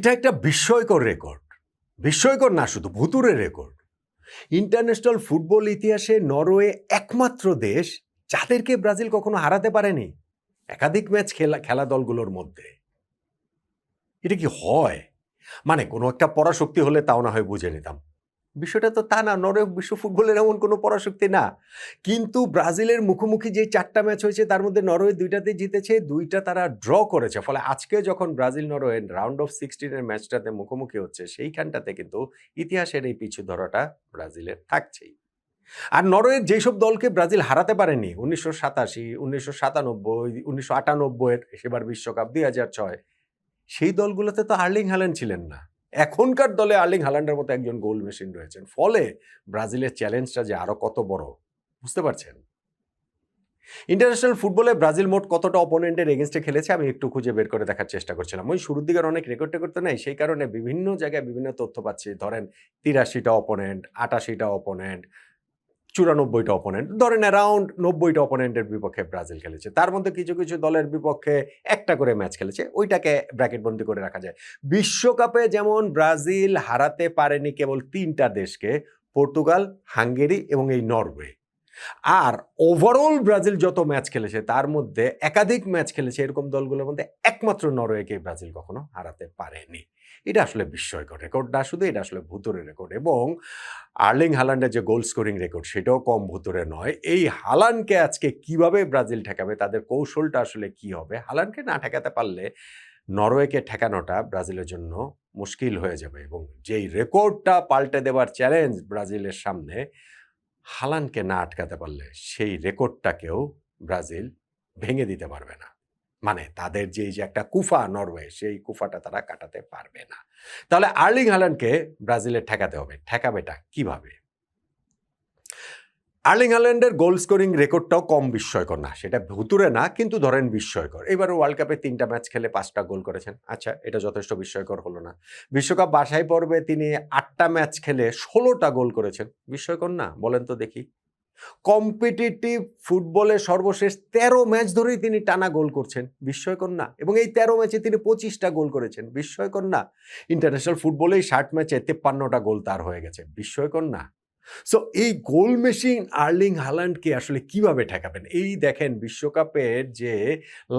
এটা একটা বিস্ময়কর রেকর্ড। বিস্ময়কর না, শুধু ভুতুড়ে রেকর্ড। ইন্টারন্যাশনাল ফুটবল ইতিহাসে নরওয়ে একমাত্র দেশ যাদেরকে ব্রাজিল কখনো হারাতে পারেনি একাধিক ম্যাচ খেলা দলগুলোর মধ্যে। এটা কি হয়? মানে কোনো একটা পরাশক্তি হলে তাও না হয় বুঝে নিতাম। বিষয়টা তো তা না, নরওয়ে বিশ্ব ফুটবলের এমন কোনো পরাশক্তি না। কিন্তু ব্রাজিলের মুখোমুখি যে ৪টা ম্যাচ হয়েছে তার মধ্যে নরওয়ে ২টাতেই জিতেছে, ২টা তারা ড্র করেছে। ফলে আজকে যখন ব্রাজিল নরওয়ে রাউন্ড অফ 16 এর ম্যাচটাতে মুখোমুখি হচ্ছে সেইখানটাতে কিন্তু ইতিহাসের এই পিছু ধরাটা ব্রাজিলের থাকছেই। আর নরওয়ের যেসব দলকে ব্রাজিল হারাতে পারেনি ১৯৮৭, ১৯৯৭, ১৯৯৮ এর সেবার বিশ্বকাপ, ২০০৬ সেই দলগুলোতে তো আর্লিং হাল্যান্ড ছিলেন না। এখনকার দলে আর্লিং হাল্যান্ডের মতো একজন গোল মেশিন রয়েছেন। ফলে ব্রাজিলের চ্যালেঞ্জটা যে আরো কত বড় বুঝতে পারছেন? ইন্টারন্যাশনাল ফুটবলে ব্রাজিল মোট কতটা অপোনেন্টের এগেইনস্টে খেলেছে আমি একটু খুঁজে বের করে দেখার চেষ্টা করছিলাম। ওই শুরুর দিকের অনেক রেকর্ড তো নাই, সেই কারণে বিভিন্ন জায়গায় বিভিন্ন তথ্য পাচ্ছি। ধরেন ৮৩টা অপোনেন্ট, ৮৮টা অপোনেন্ট, ৯৪টা অপোনেন্ট, ধরেন অ্যারাউন্ড ৯০টা অপোনেন্টের বিপক্ষে ব্রাজিল খেলেছে। তার মধ্যে কিছু কিছু দলের বিপক্ষে একটা করে ম্যাচ খেলেছে। ওইটাকে ব্র্যাকেটবন্দি করে রাখা যায়। বিশ্বকাপে যেমন ব্রাজিল হারাতে পারেনি কেবল ৩টা দেশকে, পর্তুগাল, হাঙ্গেরি এবং এই নরওয়ে। আর ওভারঅল ব্রাজিল যত ম্যাচ খেলেছে তার মধ্যে একাধিক ম্যাচ খেলেছে এরকম দলগুলোর মধ্যে একমাত্র নরওয়েকে ব্রাজিল কখনো হারাতে পারেনি। এটা আসলে বিস্ময়কর রেকর্ড না শুধু, এটা আসলে ভুতুড়ে রেকর্ড। এবং আর্লিং হাল্যান্ডের যে গোল স্কোরিং রেকর্ড সেটাও কম ভুতুড়ে নয়। এই হালান্ডকে আজকে কিভাবে ব্রাজিল ঠেকাবে, তাদের কৌশলটা আসলে কি হবে? হালান্ডকে না ঠেকাতে পারলে নরওয়েকে ঠেকানোটা ব্রাজিলের জন্য মুশকিল হয়ে যাবে এবং যেই রেকর্ডটা পাল্টে দেওয়ার চ্যালেঞ্জ ব্রাজিলের সামনে, হালান্ডকে না আটকাতে পারলে সেই রেকর্ডটাকেও ব্রাজিল ভেঙে দিতে পারবে না। মানে তাদের যে এই যে একটা কুফা নরওয়ে, সেই কুফাটা তারা কাটাতে পারবে না। তাহলে আর্লিং হাল্যান্ডকে ব্রাজিলের ঠেকাতে হবে। ঠেকাবেটা কিভাবে? আর্লিং হাল্যান্ডের গোল স্কোরিং রেকর্ডটাও কম বিস্ময়কর না, সেটা ভুতুড়ে না, কিন্তু ধরেন বিস্ময়কর। এবারে ওয়ার্ল্ড কাপে ৩টা ম্যাচ খেলে ৫টা গোল করেছেন। আচ্ছা, এটা যথেষ্ট বিস্ময়কর হলো না। বিশ্বকাপ বাছাই পর্বে তিনি ৮টা ম্যাচ খেলে ১৬টা গোল করেছেন। বিস্ময়কর না? বলেন তো দেখি। কম্পিটিটিভ ফুটবলে সর্বশেষ ১৩ ম্যাচ ধরেই তিনি টানা গোল করছেন। বিস্ময়কর না? এবং এই ১৩ ম্যাচে তিনি ২৫টা গোল করেছেন। বিস্ময়কর না? ইন্টারন্যাশনাল ফুটবলেই ৬০ ম্যাচে ৫৩টা গোল তার হয়ে গেছে। বিস্ময়কর না? সো এই গোল মেশিন আর্লিং হাল্যান্ডকে আসলে কিভাবে ঠেকাবেন? এই দেখেন বিশ্বকাপের যে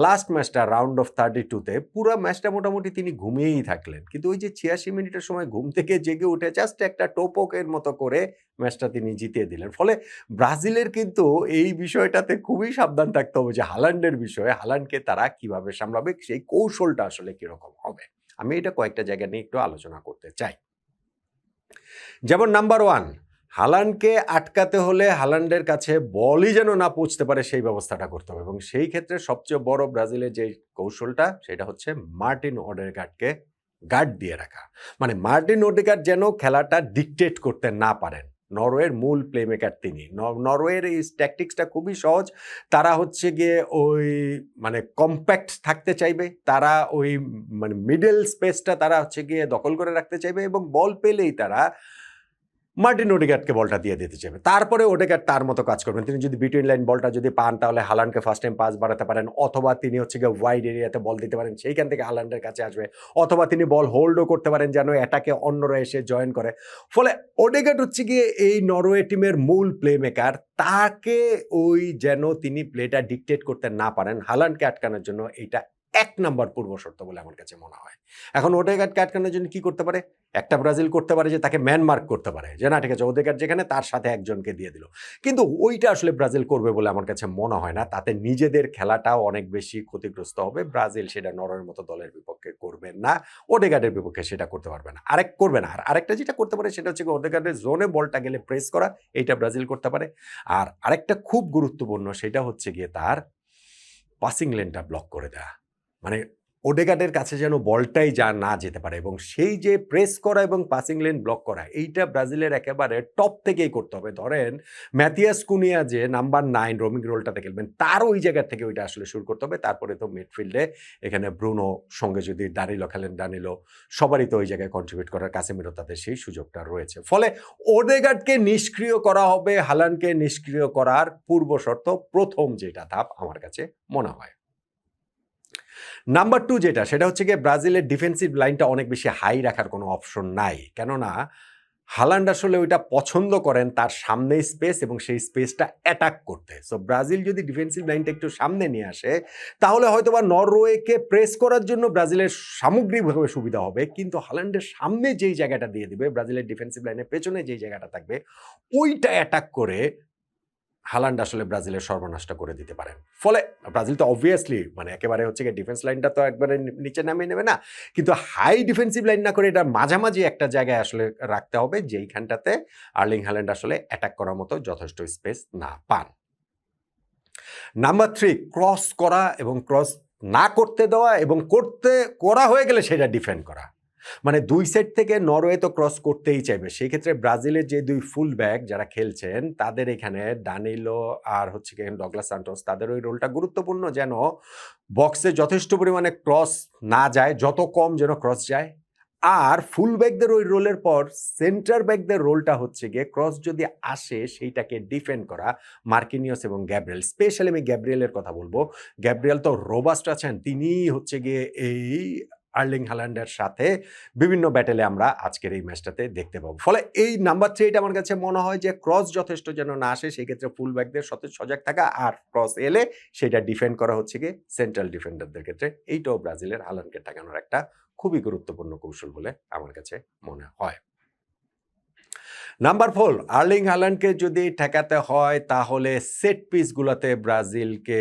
লাস্ট ম্যাচটা রাউন্ড অফ 32 তে পুরা ম্যাচটা মোটামুটি তিনি ঘুমিয়েই থাকলেন। কিন্তু ওই যে ৮৬ মিনিটের সময় ঘুম থেকে জেগে উঠে জাস্ট একটা টোপকের মতো করে ম্যাচটা তিনি জিতিয়ে দিলেন। ফলে ব্রাজিলের কিন্তু এই বিষয়টাতে খুবই সাবধান থাকতে হবে যে হাল্যান্ডের বিষয়ে, হাল্যান্ডকে তারা কিভাবে সামলাবে, সেই কৌশলটা আসলে কিরকম হবে। আমি এটা কয়েকটা জায়গা নিয়ে একটু আলোচনা করতে চাই। যেমন নাম্বার 1, হাল্যান্ডকে আটকাতে হলে হাল্যান্ডের কাছে বলই যেন না পৌঁছতে পারে সেই ব্যবস্থাটা করতে হবে এবং সেই ক্ষেত্রে সবচেয়ে বড় ব্রাজিলের যে কৌশলটা সেটা হচ্ছে মার্টিন ওডেগার্ডকে গার্ড দিয়ে রাখা। মানে মার্টিন ওডেগার্ড যেন খেলাটা ডিকটেট করতে না পারেন। নরওয়ের মূল প্লেমেকার তিনি। নরওয়ের এই ট্যাকটিক্সটা খুবই সহজ। তারা হচ্ছে গিয়ে ওই মানে কম্প্যাক্ট থাকতে চাইবে। তারা ওই মানে মিডল স্পেসটা তারা হচ্ছে গিয়ে দখল করে রাখতে চাইবে এবং বল পেলেই তারা মার্টিন ওডেগার্ডকে বলটা দিয়ে দিতে চাইবে। তারপরে ওডেগার্ড তার মতো কাজ করবেন। তিনি যদি বিটুইন লাইন বলটা যদি পান তাহলে হাল্যান্ডকে ফার্স্ট টাইম পাস বাড়াতে পারেন, অথবা তিনি হচ্ছে গিয়ে ওয়াইড এরিয়াতে বল দিতে পারেন, সেইখান থেকে হাল্যান্ডের কাছে আসবে, অথবা তিনি বল হোল্ডও করতে পারেন যেন অ্যাটাকে অন্যরা এসে জয়েন করে। ফলে ওডেগার্ড হচ্ছে গিয়ে এই নরওয়ে টিমের মূল প্লে মেকার। তাকে ওই যেন তিনি প্লেটা ডিকটেট করতে না পারেন হাল্যান্ডকে আটকানোর জন্য, এইটা ১ নাম্বার পূর্ব শর্ত বলে আমার কাছে মনে হয়। এখন ওডেগার্ডকে আটকানোর জন্য কি করতে পারে? একটা ব্রাজিল করতে পারে যে তাকে ম্যান মার্ক করতে পারে, যে না ঠিক আছে ওডেগার্ড যেখানে তার সাথে একজনকে দিয়ে দিল। কিন্তু ওইটা আসলে ব্রাজিল করবে বলে আমার কাছে মনে হয় না। তাতে নিজেদের খেলাটাও অনেক বেশি ক্ষতিগ্রস্ত হবে। ব্রাজিল সেটা নরওয়ের মতো দলের বিপক্ষে করবে না। ওডেগার্ডের বিপক্ষে সেটা করতে পারবে না। করবে না। আর আরেকটা যেটা করতে পারে সেটা হচ্ছে ওডেগার্ডের জোনে বলটা গেলে প্রেস করা, এইটা ব্রাজিল করতে পারে। আর আরেকটা খুব গুরুত্বপূর্ণ সেটা হচ্ছে গিয়ে তার পাসিং লেনটা ব্লক করে দেয়া। মানে ওডেগার্ডের কাছে যেন বলটাই না যেতে পারে এবং সেই যে প্রেস করা এবং পাসিং লেন ব্লক করা, এইটা ব্রাজিলের একেবারে টপ থেকেই করতে হবে। ধরেন ম্যাথিয়াস কুনিয়া যে নাম্বার 9 রোমিং রোলটাতে খেলবেন, তার ওই জায়গা থেকে ওইটা আসলে শুরু করতে হবে। তারপরে তো মিডফিল্ডে এখানে ব্রুনো সঙ্গে যদি দানিলো খেলেন, দানিলো সবারই তো ওই জায়গায় কন্ট্রিবিউট করার, কাসেমিরো তাদের সেই সুযোগটা রয়েছে। ফলে ওডেগার্ডকে নিষ্ক্রিয় করা হবে হাল্যান্ডকে নিষ্ক্রিয় করার পূর্ব শর্ত, প্রথম যেটা ধাপ আমার কাছে মনে হয়। নাম্বার 2 যেটা সেটা হচ্ছে গিয়ে ব্রাজিলের ডিফেন্সিভ লাইনটা অনেক বেশি হাই রাখার কোনো অপশন নাই। কেননা হালান্ড আসলে ওইটা পছন্দ করেন তার সামনে স্পেস এবং সেই স্পেসটা অ্যাটাক করতে। সো ব্রাজিল যদি ডিফেন্সিভ লাইনটা একটু সামনে নিয়ে আসে তাহলে হয়তোবা নরওয়েকে প্রেস করার জন্য ব্রাজিলের সামগ্রিকভাবে সুবিধা হবে। কিন্তু হালান্ডের সামনে যেই জায়গাটা দিয়ে দিবে, ব্রাজিলের ডিফেন্সিভ লাইনের পেছনে যেই জায়গাটা থাকবে ওইটা অ্যাটাক করে হালান্ড আসলে ব্রাজিলের সর্বনাশটা করে দিতে পারেন। ফলে ব্রাজিল তো অবভিয়াসলি মানে একেবারে হচ্ছে গিয়ে ডিফেন্স লাইনটা তো একবারে নিচে নামিয়ে নেবে না। কিন্তু হাই ডিফেন্সিভ লাইন না করে এটা মাঝামাঝি একটা জায়গায় আসলে রাখতে হবে যেইখানটাতে আর্লিং হাল্যান্ড আসলে অ্যাটাক করার মতো যথেষ্ট স্পেস না পান। নাম্বার 3 ক্রস করা এবং ক্রস না করতে দেওয়া এবং করা হয়ে গেলে সেটা ডিফেন্ড করা। মানে 2 সেট থেকে নরওয়ে তো ক্রস করতেই চাইবে। সেই ক্ষেত্রে ব্রাজিলের যে 2 ফুল ব্যাক যারা খেলছেন তাদের এখানে দানিলো আর হচ্ছে গিয়ে ডগলাস সান্টোস তাদের ওই রোলটা গুরুত্বপূর্ণ যেন বক্সে যথেষ্ট পরিমাণে ক্রস না যায়, যত কম যেন ক্রস যায়। আর ফুল ব্যাকদের ওই রোলের পর সেন্টার ব্যাকদের রোলটা হচ্ছে গিয়ে ক্রস যদি আসে সেইটাকে ডিফেন্ড করা। মার্কিনিয়স এবং গ্যাব্রিয়েল, স্পেশালি আমি গ্যাব্রিয়েলের কথা বলবো। গ্যাব্রিয়েল তো রোবাস্ট আছেন, তিনিই হচ্ছে গিয়ে এই আর্লিং হাল্যান্ডের সাথে বিভিন্ন ব্যাটেলে আমরা আজকের এই ম্যাচটাতে দেখতে পাবো। ফলে এই নাম্বার 3 এটা আমার কাছে মনে হয় যে ক্রস যথেষ্ট যেন না আসে সেই ক্ষেত্রে ফুল ব্যাকদের সজাগ থাকা, আর ক্রস এলে সেটা ডিফেন্ড করা হচ্ছে গিয়ে সেন্ট্রাল ডিফেন্ডারদের ক্ষেত্রে। এইটাও ব্রাজিলের হাল্যান্ডকে ঠেকানোর একটা খুবই গুরুত্বপূর্ণ কৌশল বলে আমার কাছে মনে হয়। নাম্বার 4 আর্লিং হাল্যান্ডকে যদি ঠেকাতে হয় তাহলে সেট পিসগুলোতে ব্রাজিলকে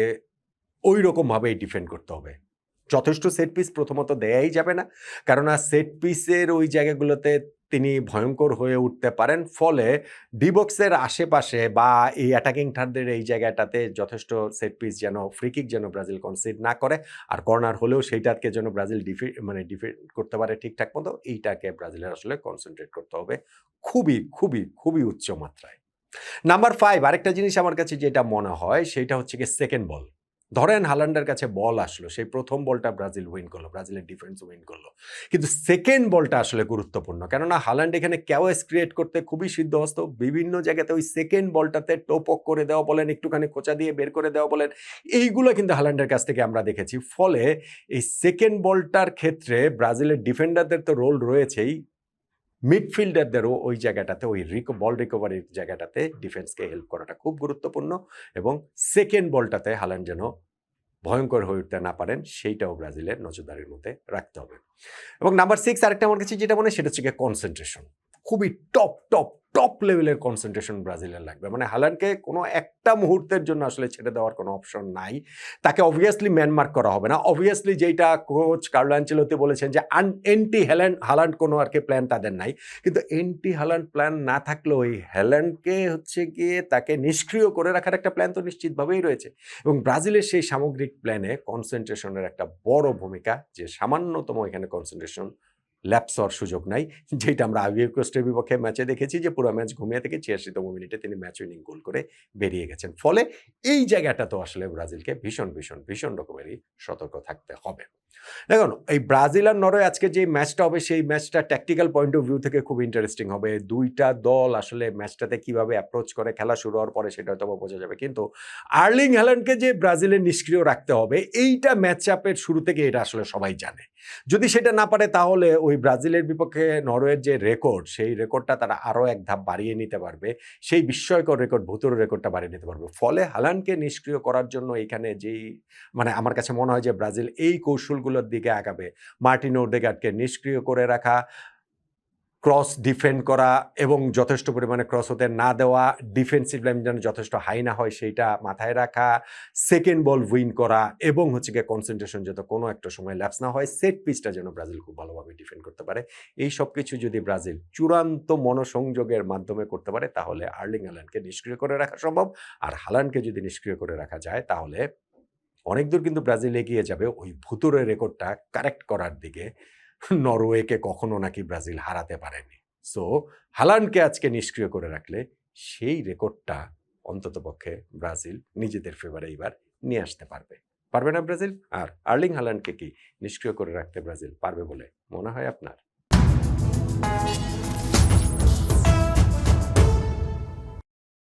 ওই রকমভাবেই ডিফেন্ড করতে হবে। যথেষ্ট সেট পিস প্রথমত দেয়াই যাবে না, কেননা সেট পিসের ওই জায়গাগুলোতে তিনি ভয়ঙ্কর হয়ে উঠতে পারেন। ফলে ডি বক্সের আশেপাশে বা এই অ্যাটাকিং থার্ডদের এই জায়গাটাতে যথেষ্ট সেট পিস যেন ফ্রি কিক যেন ব্রাজিল কনসিড না করে, আর কর্নার হলেও সেইটাকে যেন ব্রাজিল ডিফেন্ড করতে পারে ঠিকঠাক মতো। এইটাকে ব্রাজিলের আসলে কনসেন্ট্রেট করতে হবে খুবই খুবই খুবই উচ্চ মাত্রায়। নাম্বার 5 আরেকটা জিনিস আমার কাছে যেটা মনে হয় সেটা হচ্ছে গিয়ে সেকেন্ড বল। ধরেন হাল্যান্ডের কাছে বল আসলো, সেই প্রথম বলটা ব্রাজিল উইন করলো, ব্রাজিলের ডিফেন্স উইন করলো, কিন্তু সেকেন্ড বলটা আসলে গুরুত্বপূর্ণ। কেননা হাল্যান্ড এখানে ক্যাওয়াস ক্রিয়েট করতে খুবই সিদ্ধহস্ত। বিভিন্ন জায়গাতে ওই সেকেন্ড বলটাতে টোপক করে দেওয়া বলেন, একটুখানি খোঁচা দিয়ে বের করে দেওয়া বলেন, এইগুলো কিন্তু হাল্যান্ডের কাছ থেকে আমরা দেখেছি। ফলে এই সেকেন্ড বলটার ক্ষেত্রে ব্রাজিলের ডিফেন্ডারদের তো রোল রয়েছেই, মিডফিল্ডারদেরও ওই জায়গাটাতে ওই বল রিকভারির জায়গাটাতে ডিফেন্সকে হেল্প করাটা খুব গুরুত্বপূর্ণ, এবং সেকেন্ড বলটাতে হাল্যান্ড যেন ভয়ঙ্কর হয়ে উঠতে না পারেন সেইটাও ব্রাজিলের নজরদারির মধ্যে রাখতে হবে। এবং নাম্বার 6 আরেকটা আমার কাছে যেটা মনে হয় সেটা হচ্ছে গিয়ে কনসেন্ট্রেশন। খুবই টপ লেভেলের কনসেন্ট্রেশন ব্রাজিলের লাগবে। মানে হাল্যান্ডকে কোনো একটা মুহূর্তের জন্য আসলে ছেড়ে দেওয়ার কোনো অপশন নাই। তাকে অবভিয়াসলি ম্যানমার্ক করা হবে না। অবভিয়াসলি যেইটা কোচ কার্লো আনচেলোতি বলেছেন যে এন্টি হাল্যান্ড কোনো আর কি প্ল্যান তাদের নাই। কিন্তু এন্টি হাল্যান্ড প্ল্যান না থাকলেও ওই হাল্যান্ডকে হচ্ছে গিয়ে তাকে নিষ্ক্রিয় করে রাখার একটা প্ল্যান তো নিশ্চিতভাবেই রয়েছে। এবং ব্রাজিলের সেই সামগ্রিক প্ল্যানে কনসেন্ট্রেশনের একটা বড় ভূমিকা, যে সামান্যতম এখানে কনসেন্ট্রেশন ল্যাপস হওয়ার সুযোগ নাই। যেটা আমরা আইভরি কোস্টের বিপক্ষে ম্যাচে দেখেছি যে পুরো ম্যাচ ঘুমিয়ে থেকে ৮৬তম মিনিটে তিনি ম্যাচ উইনিং গোল করে বেরিয়ে গেছেন। ফলে এই জায়গাটা তো আসলে ব্রাজিলকে ভীষণ রকমেরই সতর্ক থাকতে হবে। দেখুন এই ব্রাজিল আর নরওয়ে আজকে যে ম্যাচটা হবে সেই ম্যাচটা ট্যাকটিক্যাল পয়েন্ট অফ ভিউ থেকে খুব ইন্টারেস্টিং হবে। দুইটা দল আসলে ম্যাচটাতে কিভাবে অ্যাপ্রোচ করে, খেলা শুরু হওয়ার পরে সেটা হয়তো বোঝা যাবে। কিন্তু আর্লিং হাল্যান্ডকে যে ব্রাজিলের নিষ্ক্রিয় রাখতে হবে এইটা ম্যাচ আপের শুরু থেকে এটা আসলে সবাই জানে। যদি সেটা না পারে তাহলে ওই ব্রাজিলের বিপক্ষে নরওয়ের যে রেকর্ড সেই রেকর্ডটা তারা আরও এক ধাপ বাড়িয়ে নিতে পারবে, সেই বিস্ময়কর রেকর্ড ভুতুড়ে রেকর্ডটা বাড়িয়ে নিতে পারবে। ফলে হাল্যান্ডকে নিষ্ক্রিয় করার জন্য এখানে যেই মানে আমার কাছে মনে হয় যে ব্রাজিল এই কৌশলগুলোর দিকে আগাবে। মার্টিন ওদেগার্ডকে নিষ্ক্রিয় করে রাখা, ক্রস ডিফেন্ড করা এবং যথেষ্ট পরিমাণে ক্রস হতে না দেওয়া, ডিফেন্সিভ লাইন যেন যথেষ্ট হাই না হয় সেইটা মাথায় রাখা, সেকেন্ড বল উইন করা এবং হচ্ছে গিয়ে কনসেন্ট্রেশন যাতে কোনো একটা সময় ল্যাপস না হয়, সেট পিসটা যেন ব্রাজিল খুব ভালোভাবে ডিফেন্ড করতে পারে। এই সব কিছু যদি ব্রাজিল চূড়ান্ত মনোসংযোগের মাধ্যমে করতে পারে তাহলে আর্লিং হাল্যান্ডকে নিষ্ক্রিয় করে রাখা সম্ভব। আর হাল্যান্ডকে যদি নিষ্ক্রিয় করে রাখা যায় তাহলে অনেক দূর কিন্তু ব্রাজিল এগিয়ে যাবে ওই ভুতুড়ে রেকর্ডটা কারেক্ট করার দিকে। নরওয়েকে কখনো নাকি ব্রাজিল হারাতে পারেনি। সো হাল্যান্ডকে আজকে নিষ্ক্রিয় করে রাখলে সেই রেকর্ডটা অন্ততপক্ষে ব্রাজিল নিজেদের ফেভারে এইবার নিয়ে আসতে পারবে। পারবে না ব্রাজিল? আর আর্লিং হাল্যান্ডকে কি নিষ্ক্রিয় করে রাখতে ব্রাজিল পারবে বলে মনে হয় আপনার?